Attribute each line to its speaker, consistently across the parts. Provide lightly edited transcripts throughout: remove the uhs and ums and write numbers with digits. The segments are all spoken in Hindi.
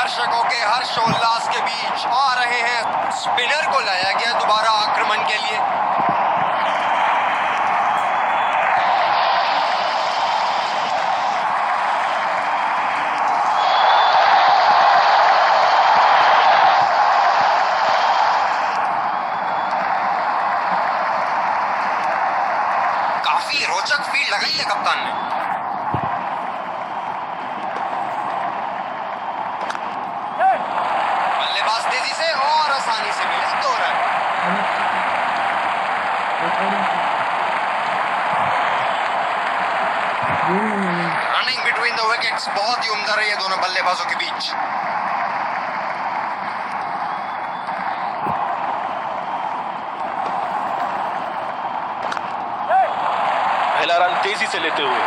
Speaker 1: दर्शकों के हर्षोल्लास के बीच आ रहे हैं। स्पिनर को लाया गया दोबारा आक्रमण के लिए। काफी रोचक फील्ड लगाई है कप्तान ने। बल्लेबाज तेजी से और आसानी से मिले 2 run. Running between the wickets बहुत ही उम्दा रही है दोनों बल्लेबाजों के बीच।
Speaker 2: पहला रन तेजी से लेते हुए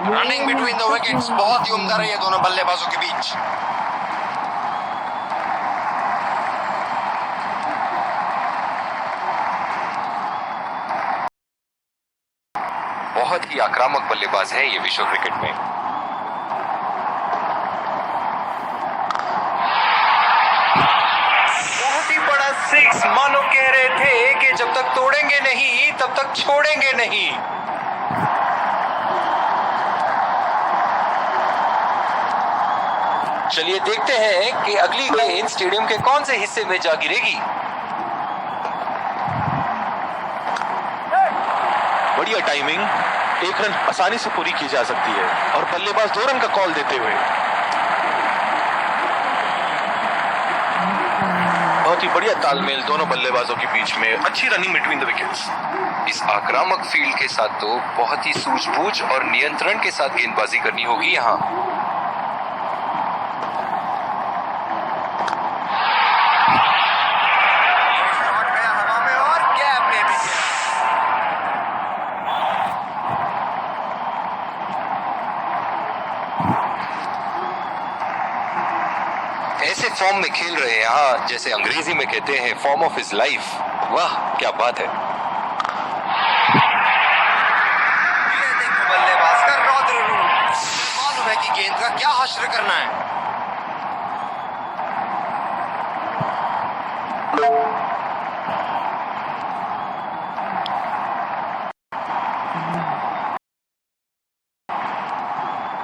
Speaker 1: रनिंग बिटवीन द विकेट्स बहुत ही उम्दा रही है दोनों बल्लेबाजों के बीच। बहुत ही आक्रामक बल्लेबाज है ये विश्व क्रिकेट में। बहुत ही बड़ा 6, मानो कह रहे थे कि जब तक तोड़ेंगे नहीं तब तक छोड़ेंगे नहीं। चलिए देखते हैं कि अगली गेंद स्टेडियम के कौन से हिस्से में जा गिरेगी।
Speaker 2: बढ़िया टाइमिंग, 1 रन आसानी से पूरी की जा सकती है और बल्लेबाज 2 रन का कॉल देते हुए बहुत ही बढ़िया तालमेल दोनों बल्लेबाजों के बीच में, अच्छी रनिंग बिटवीन द विकेट्स।
Speaker 1: इस आक्रामक फील्ड के साथ तो बहुत ही सूझबूझ और नियंत्रण के साथ गेंदबाजी करनी होगी यहाँ। ऐसे फॉर्म में खेल रहे हैं यहाँ, जैसे अंग्रेजी में कहते हैं फॉर्म ऑफ हिज लाइफ। वाह क्या बात है। ये देखो बल्लेबाज का रौद्र रूप। मालूम है कि गेंद का क्या हश्र करना है।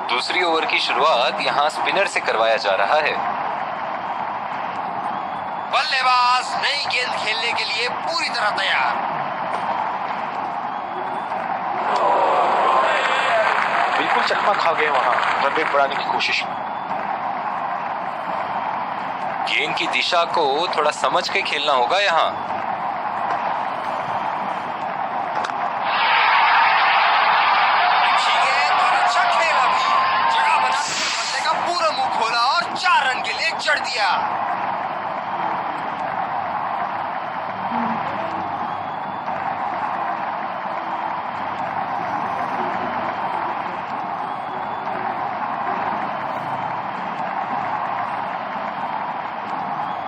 Speaker 1: दूसरी ओवर की शुरुआत यहाँ स्पिनर से करवाया जा रहा है। बल्लेबाज नई गेंद खेलने के लिए पूरी तरह तैयार।
Speaker 2: बिल्कुल चकमा खा गए वहां रन रेट बढ़ाने की कोशिश में।
Speaker 1: गेंद की दिशा को थोड़ा समझ के खेलना होगा यहाँ। अच्छी गेंद और अच्छा खेला भी। जगह बनाते हुए बल्ले का पूरा मुंह खोला और 4 रन के लिए जड़ दिया।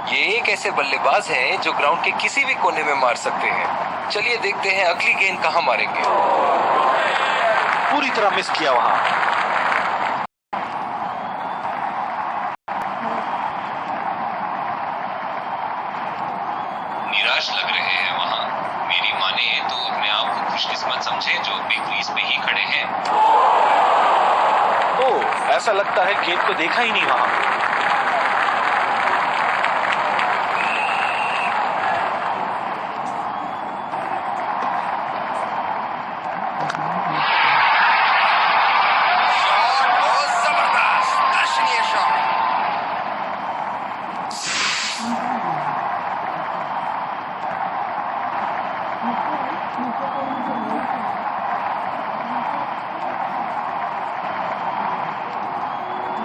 Speaker 1: ये एक ऐसे बल्लेबाज हैं जो ग्राउंड के किसी भी कोने में मार सकते हैं। चलिए देखते हैं अगली गेंद कहां मारेंगे।
Speaker 2: पूरी तरह मिस किया वहां।
Speaker 1: निराश लग रहे हैं वहां। मेरी माने तो अपने आप को खुशकिस्मत समझे जो अपनी क्रीज पे ही खड़े हैं।
Speaker 2: ओह, ऐसा लगता है गेंद को देखा ही नहीं वहां।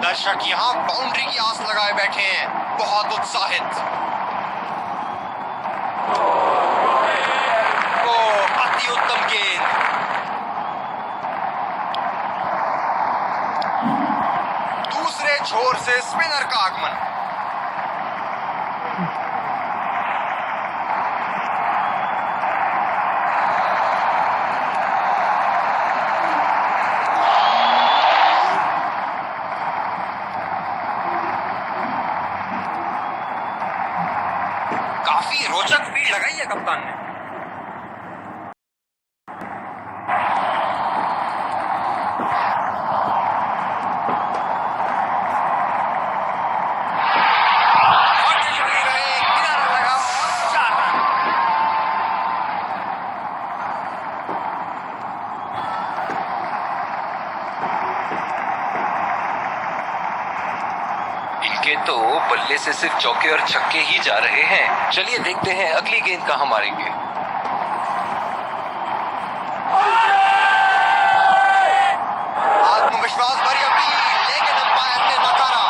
Speaker 1: दर्शक यहाँ बाउंड्री की आस लगाए बैठे हैं, बहुत उत्साहित। ओ, अति उत्तम गेंद।
Speaker 3: छोर से स्पिनर का आगमन। काफी रोचक फील्ड लगाई है कप्तान ने।
Speaker 1: इनके तो बल्ले से सिर्फ चौके और छक्के ही जा रहे हैं। चलिए देखते हैं अगली गेंद कहां मारेंगे।
Speaker 3: आत्मविश्वास भरी अपील, लेकिन अंपायर ने नकारा।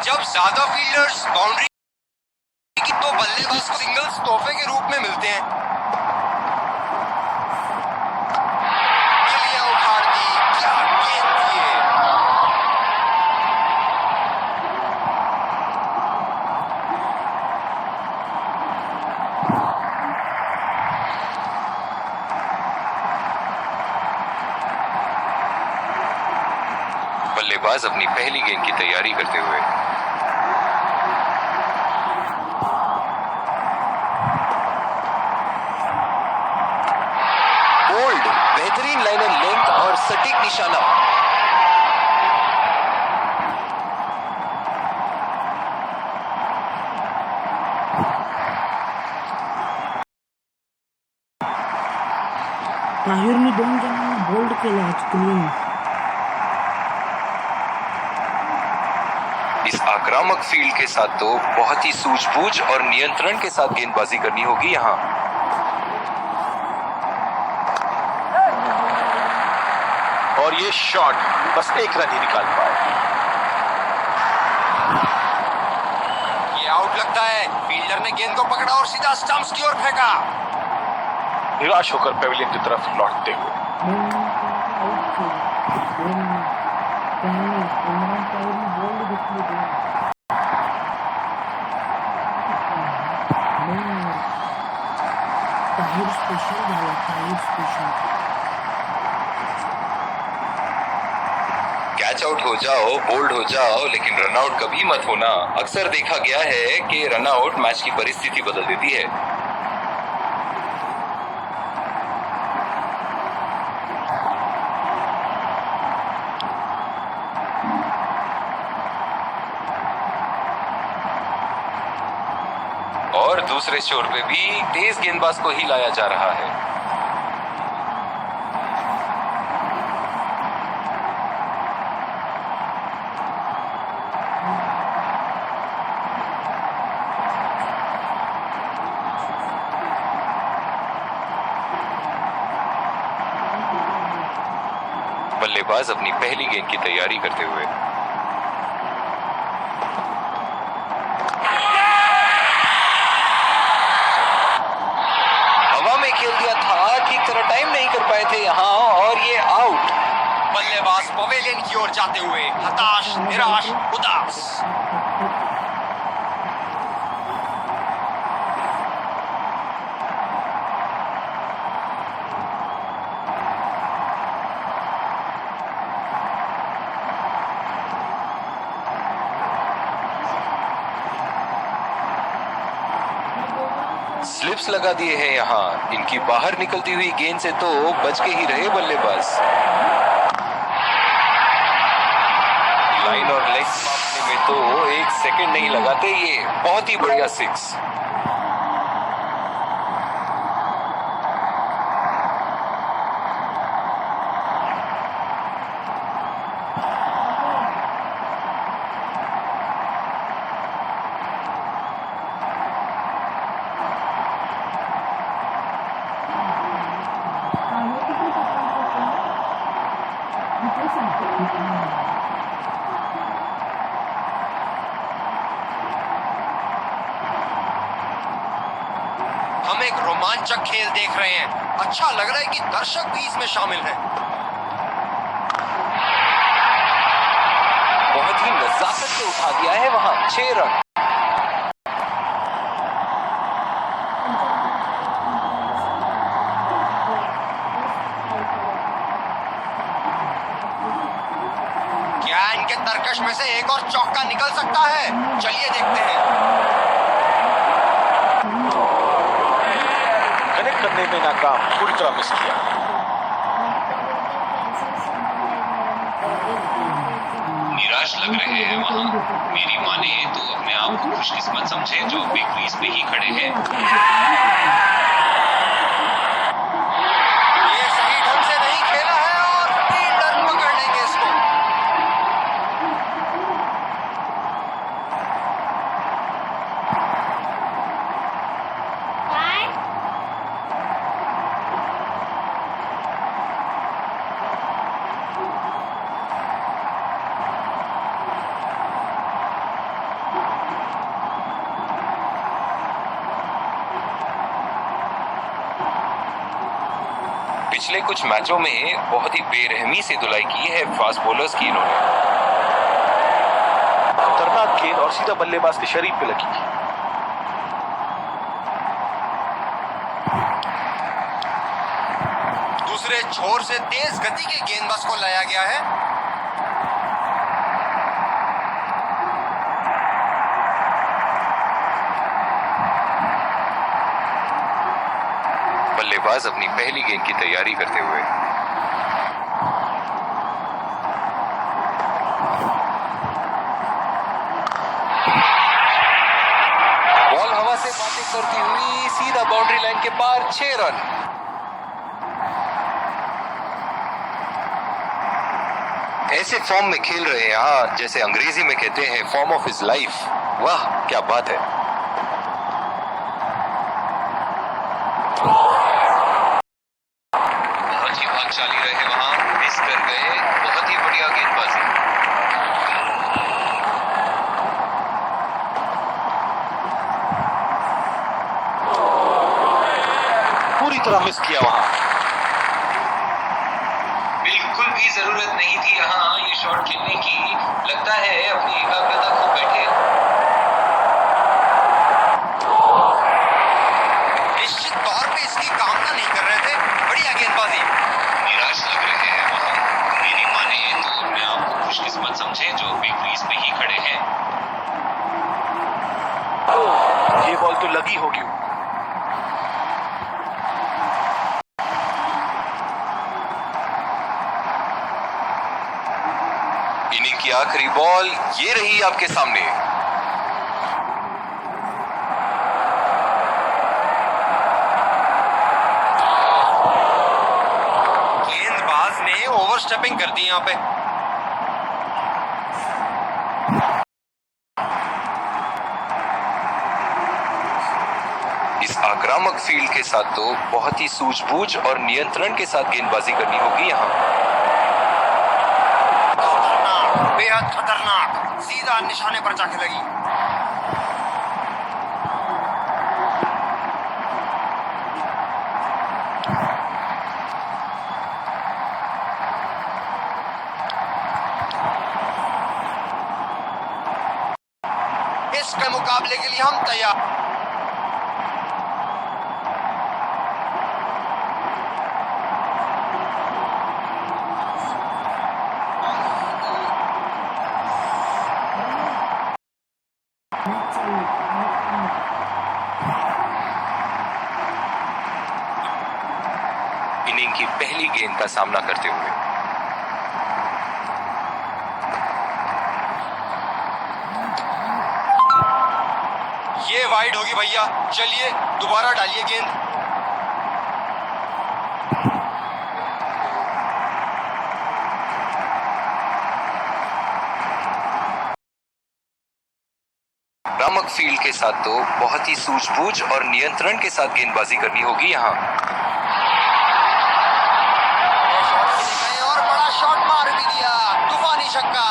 Speaker 3: जब ज्यादा फील्डर्स बाउंड्री की तो बल्लेबाज को सिंगल्स तोहफे के रूप में मिलते हैं। गिलियां उखाड़ दी, क्या गेंद थी ये।
Speaker 1: बल्लेबाज अपनी पहली गेंद की तैयारी करते हुए। बोल्ड, बेहतरीन लाइन एंड लेंथ और सटीक निशाना।
Speaker 4: ताहिरने 2 जणांना बोल्ड केलं आज क्लीन.
Speaker 1: इस आक्रामक फील्ड के साथ तो बहुत ही सूझबूझ और नियंत्रण के साथ गेंदबाजी करनी होगी यहां।
Speaker 2: और ये शॉट बस एक रन ही निकाल पाए।
Speaker 3: ये आउट लगता है। फील्डर ने गेंद को पकड़ा और सीधा स्टंप्स की ओर फेंका।
Speaker 2: निराश होकर पेविलियन की तरफ लौटते हुए।
Speaker 4: इमरान ताहिरने बोल्ड घेतली दोन. ताहिर स्पेशल झाला. ताहिर स्पेशल.
Speaker 1: कैच आउट हो जाओ, बोल्ड हो जाओ, लेकिन रन आउट कभी मत होना। अक्सर देखा गया है कि रन आउट मैच की परिस्थिति बदल देती है। और दूसरे छोर पे भी तेज गेंदबाज को ही लाया जा रहा है। बल्लेबाज अपनी पहली गेंद की तैयारी करते हुए। हवा में खेल दिया था, ठीक तरह टाइम नहीं कर पाए थे यहां, और ये आउट।
Speaker 3: बल्लेबाज पवेलियन की ओर जाते हुए हताश, निराश, उदास।
Speaker 1: स्लिप्स लगा दिए हैं यहां। इनकी बाहर निकलती हुई गेंद से तो बच के ही रहे बल्लेबाज। लाइन और लेग मापने में तो 1 सेकंड नहीं लगाते ये। बहुत ही बढ़िया 6।
Speaker 3: एक रोमांचक खेल देख रहे हैं। अच्छा लग रहा है कि दर्शक भी इसमें शामिल हैं।
Speaker 1: बहुत ही नजाकत से उठा दिया है वहां 6 रन।
Speaker 3: क्या इनके तरकश में से एक और चौका निकल सकता है? चलिए देखते हैं।
Speaker 2: कनेक्ट करने में नाकाम, पूरी तरह मिस किया।
Speaker 1: निराश लग रहे हैं वहां। मेरी माने तो अपने आप को खुशकिस्मत समझे जो बिग क्रीज पे ही खड़े हैं।
Speaker 3: ये सही ढंग से नहीं खेला है और फील्डर पकड़ लेंगे इसको।
Speaker 1: पिछले कुछ मैचों में बहुत ही बेरहमी से धुलाई की है फास्ट बॉलर्स की इन्होंने।
Speaker 2: खतरनाक गेंद और सीधा बल्लेबाज के शरीर पे लगी।
Speaker 3: दूसरे छोर से तेज गति के गेंदबाज को लाया गया है।
Speaker 1: बल्लेबाज अपनी पहली गेंद की तैयारी करते हुए। बॉल हवा से बातें करती हुई सीधा बाउंड्री लाइन के पार 6 रन। ऐसे फॉर्म में खेल रहे हैं यहाँ, जैसे अंग्रेजी में कहते हैं फॉर्म ऑफ हिज लाइफ। वाह क्या बात है। बहुत ही भाग्यशाली रहे वहां, मिस कर गए। बहुत ही बढ़िया गेंदबाजी।
Speaker 2: पूरी तरह मिस किया वहां।
Speaker 1: बिल्कुल भी जरूरत नहीं थी यहाँ ये शॉट खेलने की। लगता है अपनी एकाग्रता खो बैठे।
Speaker 3: निश्चित तौर पे इसकी कामना नहीं कर रहे थे। बढ़िया गेंदबाजी।
Speaker 1: निराश लग रहे हैं वहां। मेरी माने तो अपने आप को खुशकिस्मत समझे जो बिग क्रीज पे ही खड़े हैं।
Speaker 2: ये बॉल तो लगी होगी।
Speaker 1: इनिंग की आखिरी बॉल ये रही आपके सामने।
Speaker 3: गेंदबाज ने ओवरस्टेपिंग कर दी यहाँ पे।
Speaker 1: इस आक्रामक फील्ड के साथ तो बहुत ही सूझबूझ और नियंत्रण के साथ गेंदबाजी करनी होगी यहाँ।
Speaker 3: खतरनाक, बेहद खतरनाक, सीधा निशाने पर जाके लगी। इसके मुकाबले के लिए हम तैयार।
Speaker 1: इनिंग की पहली गेंद का सामना करते हुए।
Speaker 3: ये वाइड होगी भैया। चलिए दोबारा डालिए गेंद।
Speaker 1: आक्रामक फील्ड के साथ तो बहुत ही सूझबूझ और नियंत्रण के साथ गेंदबाजी करनी होगी यहाँ।
Speaker 3: और बड़ा शॉट मार भी दिया। तूफानी छक्का।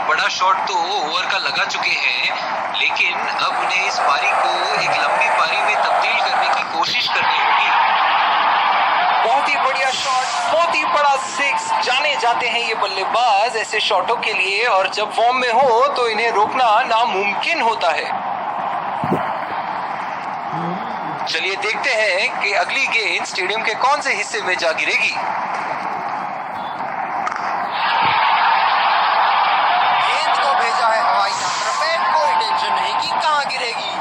Speaker 5: बड़ा शॉट तो ओवर का लगा चुके हैं, लेकिन अब उन्हें इस पारी को एक लंबी पारी में तब्दील करने की कोशिश करनी होगी।
Speaker 1: बहुत ही बढ़िया शॉट, बहुत ही बड़ा सिक्स। जाने जाते हैं ये बल्लेबाज ऐसे शॉटों के लिए, और जब फॉर्म में हो तो इन्हें रोकना नामुमकिन होता है। चलिए देखते हैं कि अगली गेंद स्टेडियम के कौन से हिस्से में जा गिरेगी।
Speaker 3: गेंद को भेजा है हवाई यात्रा पे, कोई टेंशन नहीं कि कहां गिरेगी।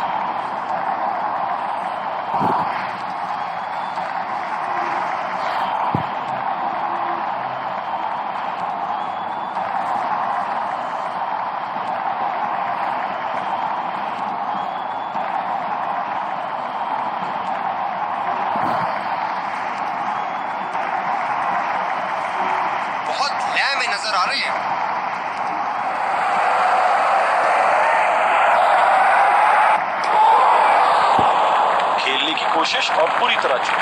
Speaker 3: बहुत लय में नजर आ रहे हैं।
Speaker 2: खेलने की कोशिश और पूरी तरह चूक।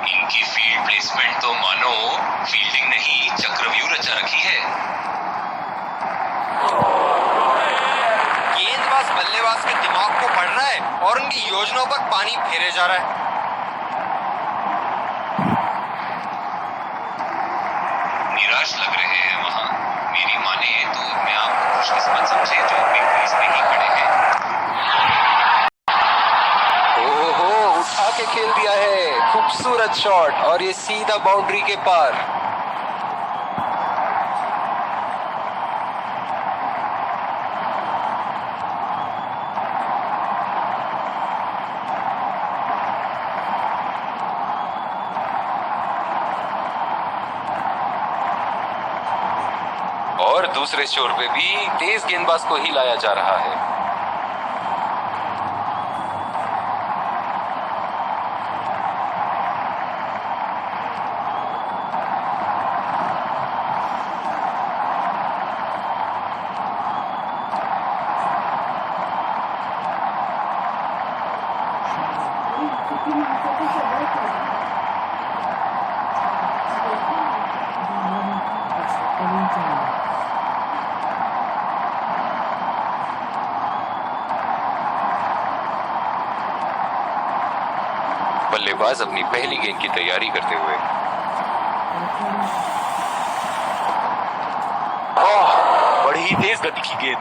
Speaker 5: इनकी फील्ड प्लेसमेंट तो मानो फील्डिंग नहीं चक्रव्यूह रचा रखी है।
Speaker 3: गेंदबाज बल्लेबाज के दिमाग को पढ़ रहा है और उनकी योजनाओं पर पानी फेरे जा रहा है।
Speaker 5: निराश लग रहे हैं वहां। मेरी माने तो अपने आप को खुशकिस्मत समझे जो बिग क्रीज पे ही खड़े हैं।
Speaker 1: ओहो, उठा के खेल दिया है, खूबसूरत शॉट, और ये सीधा बाउंड्री के पार। और दूसरे छोर पे भी तेज गेंदबाज को ही लाया जा रहा है। बल्लेबाज अपनी पहली गेंद की तैयारी करते हुए।
Speaker 2: बड़ी ही तेज गति की गेंद।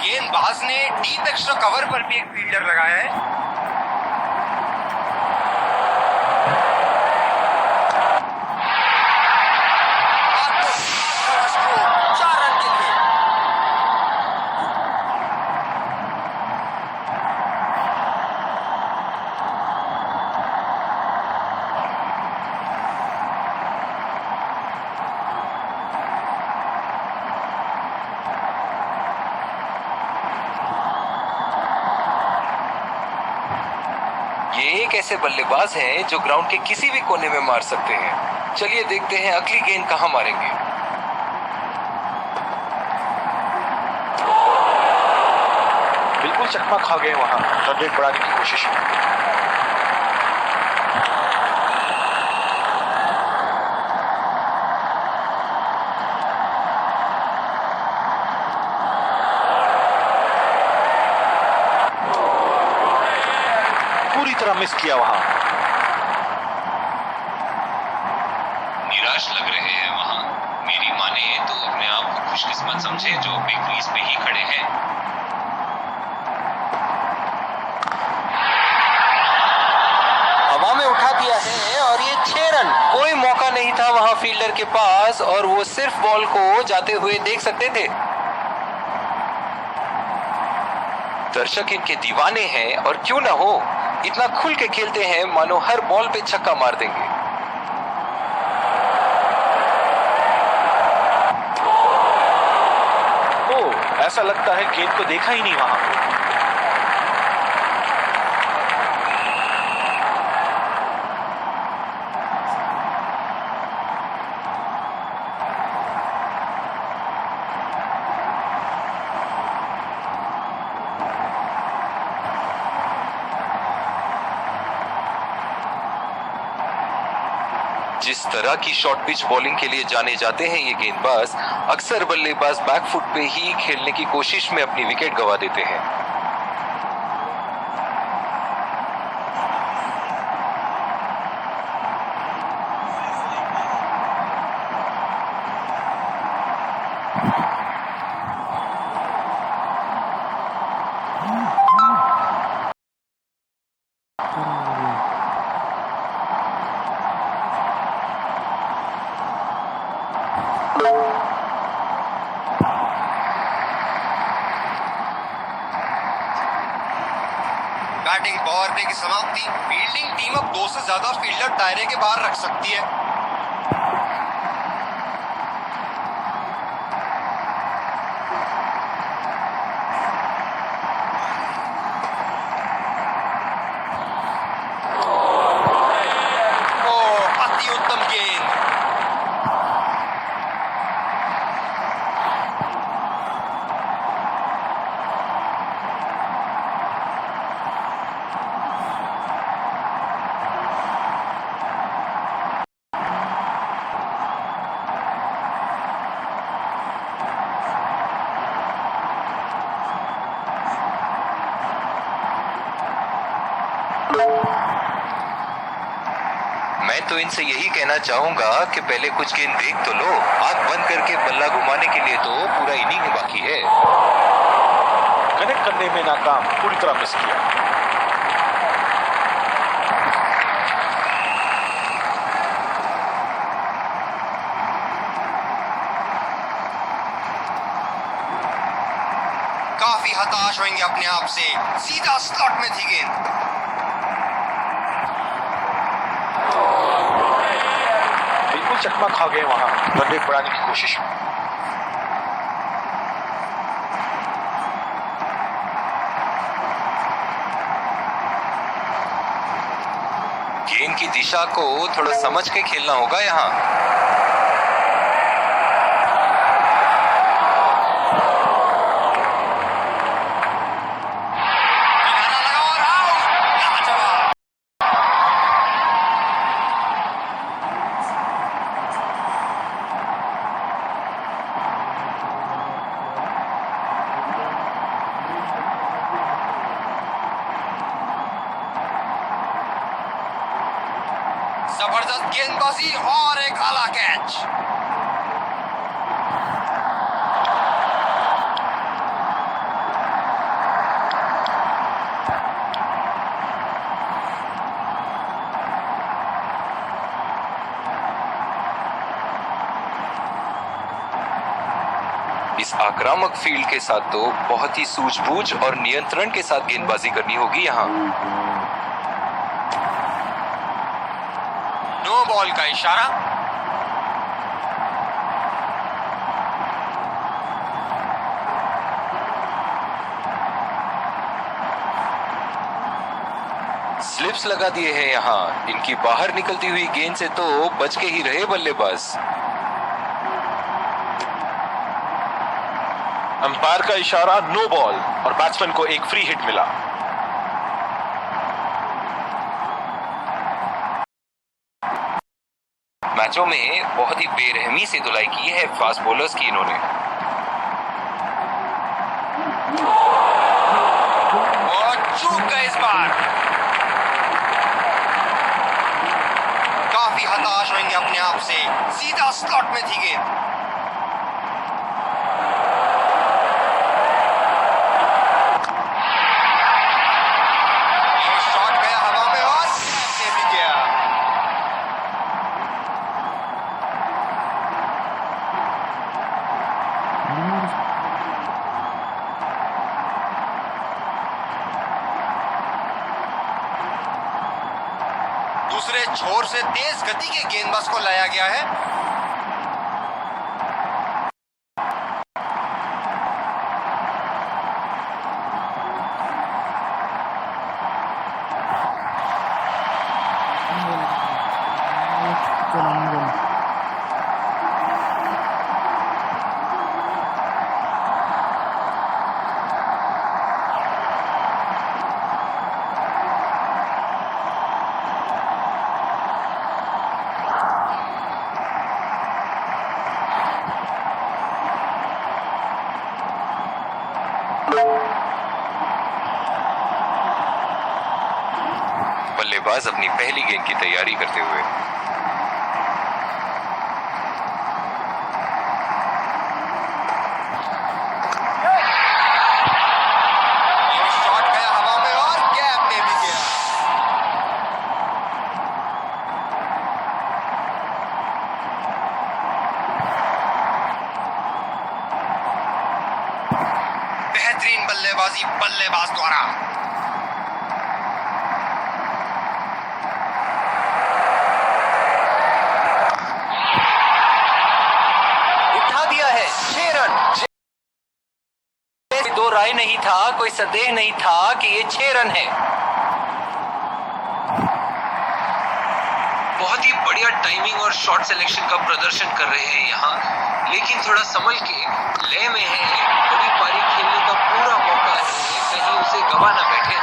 Speaker 3: गेंदबाज ने डीप एक्स्ट्रा कवर पर भी एक फील्डर लगाया है। बड़ा स्ट्रोक, 4 रन के लिए।
Speaker 1: ये एक ऐसे बल्लेबाज हैं जो ग्राउंड के किसी भी कोने में मार सकते हैं। चलिए देखते हैं अगली गेंद कहां मारेंगे।
Speaker 2: बिल्कुल चकमा खा गए वहां, रन रेट बढ़ाने की कोशिश में। पूरी तरह मिस किया वहां।
Speaker 5: निराश लग रहे हैं वहां। मेरी माने तो अपने आप को खुशकिस्मत समझे जो बिग क्रीज पे ही खड़े हैं।
Speaker 1: हवा में उठा दिया है और ये 6 रन। कोई मौका नहीं था वहां फील्डर के पास, और वो सिर्फ बॉल को जाते हुए देख सकते थे। दर्शक इनके दीवाने हैं, और क्यों ना हो, इतना खुल के खेलते हैं मानो हर बॉल पे छक्का मार देंगे।
Speaker 2: ऐसा लगता है गेंद को देखा ही नहीं वहां।
Speaker 1: जिस तरह की शॉर्ट पिच बॉलिंग के लिए जाने जाते हैं ये गेंदबाज अक्सर बल्लेबाज बैकफुट पे ही खेलने की कोशिश में अपनी विकेट गंवा देते हैं।
Speaker 3: बैटिंग पावर प्ले की समाप्ति। फील्डिंग टीम अब 2 से ज्यादा फील्डर दायरे के बाहर रख सकती है। ओह, अति उत्तम गेंद।
Speaker 1: मैं तो इनसे यही कहना चाहूंगा कि पहले कुछ गेंद देख तो लो। आंख बंद करके बल्ला घुमाने के लिए तो पूरा इनिंग बाकी है।
Speaker 2: कनेक्ट करने में नाकाम, पूरी तरह मिस किया।
Speaker 3: काफी हताश होंगे अपने आप से। सीधा स्लॉट में थी गेंद।
Speaker 2: बिल्कुल चकमा खा गए वहां रन रेट बढ़ाने की कोशिश में।
Speaker 1: गेंद की दिशा को थोड़ा समझ के खेलना होगा यहाँ।
Speaker 3: किनारा लगा और आउट। लाजवाब। जबरदस्त गेंदबाजी और एक आला कैच।
Speaker 1: इस आक्रामक फील्ड के साथ तो बहुत ही सूझबूझ और नियंत्रण के साथ गेंदबाजी करनी होगी यहाँ।
Speaker 3: नो बॉल का इशारा।
Speaker 1: स्लिप्स लगा दिए हैं यहाँ। इनकी बाहर निकलती हुई गेंद से तो बच के ही रहे बल्लेबाज।
Speaker 2: अंपायर का इशारा नो बॉल और बैट्समैन को एक फ्री हिट मिला।
Speaker 1: मैचों में बहुत ही बेरहमी से धुलाई की है फास्ट बॉलर्स की इन्होंने।
Speaker 3: और चूक गए इस बार। काफी हताश होंगे अपने आप से। सीधा स्लॉट में थी गेंद। ये शॉट गया हवा में और कैच भी किया। दूसरे छोर से तेज गति के गेंदबाज को लाया गया है।
Speaker 1: बल्लेबाज अपनी पहली गेंद की तैयारी करते हुए।
Speaker 3: ये शॉट गया हवा में और गैप में भी गया। बेहतरीन बल्लेबाजी बल्लेबाज द्वारा।
Speaker 1: उठा दिया है 6 रन। दो राय नहीं था, कोई संदेह नहीं था कि ये 6 रन है।
Speaker 5: बहुत ही बढ़िया टाइमिंग और शॉट सिलेक्शन का प्रदर्शन कर रहे हैं यहाँ, लेकिन थोड़ा संभल के लय में है। बड़ी पारी खेलने का पूरा मौका है, कहीं उसे गवा ना बैठे।